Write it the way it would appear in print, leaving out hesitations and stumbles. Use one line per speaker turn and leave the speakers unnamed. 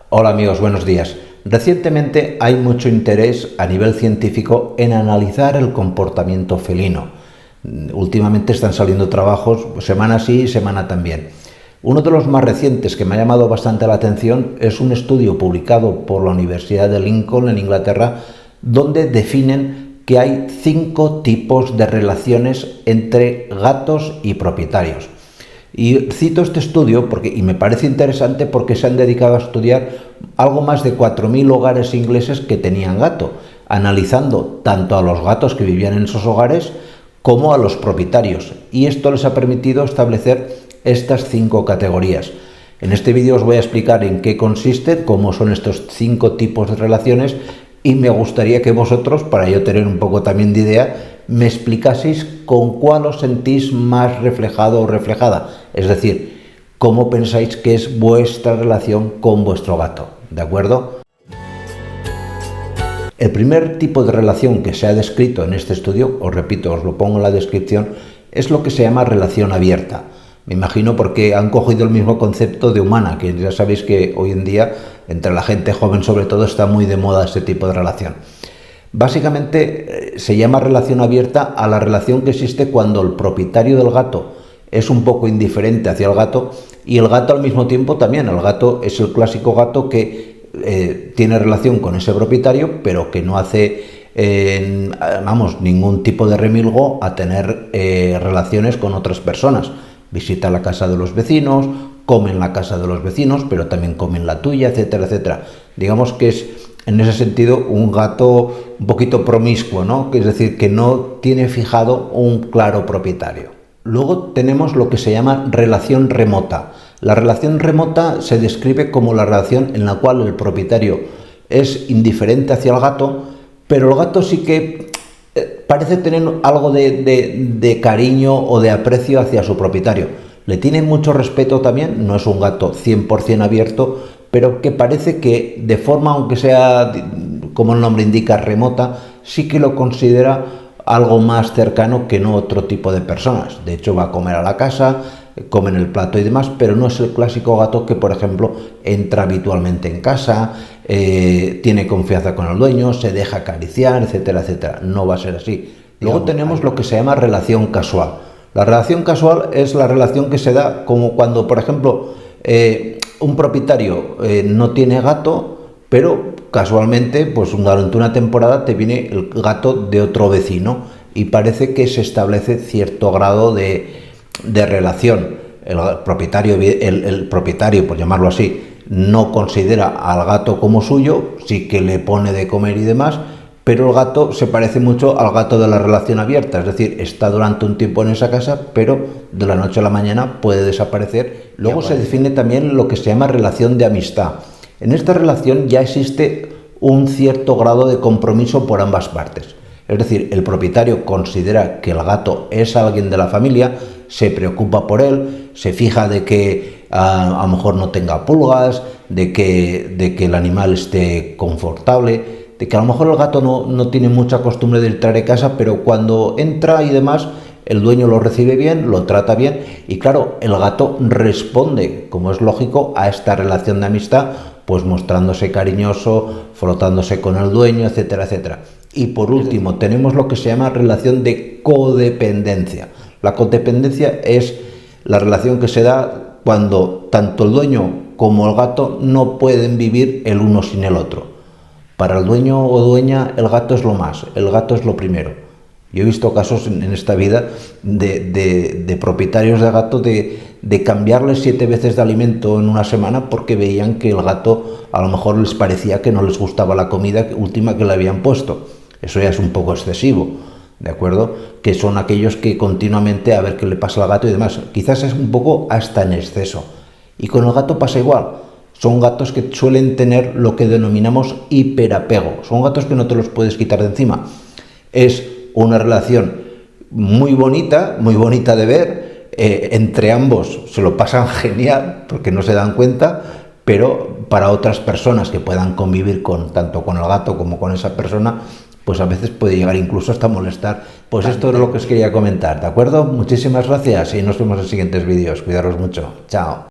Hola amigos, buenos días. Recientemente hay mucho interés a nivel científico en analizar el comportamiento felino. Últimamente están saliendo trabajos semana sí, semana también. Uno de los más recientes que me ha llamado bastante la atención es un estudio publicado por la Universidad de Lincoln en Inglaterra, donde definen que hay 5 tipos de relaciones entre gatos y propietarios. Y cito este estudio y me parece interesante porque se han dedicado a estudiar algo más de 4.000 hogares ingleses que tenían gato, analizando tanto a los gatos que vivían en esos hogares como a los propietarios. Y esto les ha permitido establecer estas 5 categorías. En este vídeo os voy a explicar en qué consisten, cómo son estos 5 tipos de relaciones, y me gustaría que vosotros, para yo tener un poco también de idea, me explicaseis con cuál os sentís más reflejado o reflejada. Es decir, cómo pensáis que es vuestra relación con vuestro gato. ¿De acuerdo? El primer tipo de relación que se ha descrito en este estudio, os repito, os lo pongo en la descripción, es lo que se llama relación abierta. Me imagino porque han cogido el mismo concepto de humana, que ya sabéis que hoy en día, entre la gente joven sobre todo, está muy de moda este tipo de relación. Básicamente se llama relación abierta a la relación que existe cuando el propietario del gato es un poco indiferente hacia el gato y el gato al mismo tiempo también. El gato es el clásico gato que tiene relación con ese propietario, pero que no hace ningún tipo de remilgo a tener relaciones con otras personas. Visita la casa de los vecinos, come en la casa de los vecinos, pero también come en la tuya, etcétera, etcétera. Digamos que es, en ese sentido, un gato un poquito promiscuo, ¿no? Es decir, que no tiene fijado un claro propietario. Luego tenemos lo que se llama relación remota. La relación remota se describe como la relación en la cual el propietario es indiferente hacia el gato, pero el gato sí que parece tener algo de cariño o de aprecio hacia su propietario. Le tiene mucho respeto también, no es un gato 100% abierto, pero que parece que de forma, aunque sea, como el nombre indica, remota, sí que lo considera algo más cercano que no otro tipo de personas. De hecho, va a comer a la casa, come en el plato y demás, pero no es el clásico gato que, por ejemplo, entra habitualmente en casa, tiene confianza con el dueño, se deja acariciar, etcétera, etcétera. No va a ser así. Luego tenemos lo que se llama relación casual. La relación casual es la relación que se da como cuando, por ejemplo, un propietario no tiene gato, pero casualmente, pues durante una temporada te viene el gato de otro vecino y parece que se establece cierto grado de relación. El propietario, por llamarlo así, no considera al gato como suyo, sí que le pone de comer y demás, pero el gato se parece mucho al gato de la relación abierta, es decir, está durante un tiempo en esa casa, pero de la noche a la mañana puede desaparecer. Luego se define también lo que se llama relación de amistad. En esta relación ya existe un cierto grado de compromiso por ambas partes. Es decir, el propietario considera que el gato es alguien de la familia, se preocupa por él, se fija de que a lo mejor no tenga pulgas, de que el animal esté confortable, de que a lo mejor el gato no tiene mucha costumbre de entrar a casa, pero cuando entra y demás, el dueño lo recibe bien, lo trata bien y claro, el gato responde, como es lógico, a esta relación de amistad, pues mostrándose cariñoso, frotándose con el dueño, etcétera, etcétera. Y por último, tenemos lo que se llama relación de codependencia. La codependencia es la relación que se da cuando tanto el dueño como el gato no pueden vivir el uno sin el otro. Para el dueño o dueña, el gato es lo más, el gato es lo primero. Yo he visto casos en esta vida de propietarios de gato de cambiarles 7 veces de alimento en una semana porque veían que el gato a lo mejor les parecía que no les gustaba la comida última que le habían puesto. Eso ya es un poco excesivo, ¿de acuerdo? Que son aquellos que continuamente a ver qué le pasa al gato y demás. Quizás es un poco hasta en exceso. Y con el gato pasa igual. Son gatos que suelen tener lo que denominamos hiperapego. Son gatos que no te los puedes quitar de encima. Es una relación muy bonita de ver. Entre ambos se lo pasan genial porque no se dan cuenta, pero para otras personas que puedan convivir tanto con el gato como con esa persona, pues a veces puede llegar incluso hasta molestar. Pues esto es lo que os quería comentar, ¿de acuerdo? Muchísimas gracias y nos vemos en siguientes vídeos. Cuidaros mucho. Chao.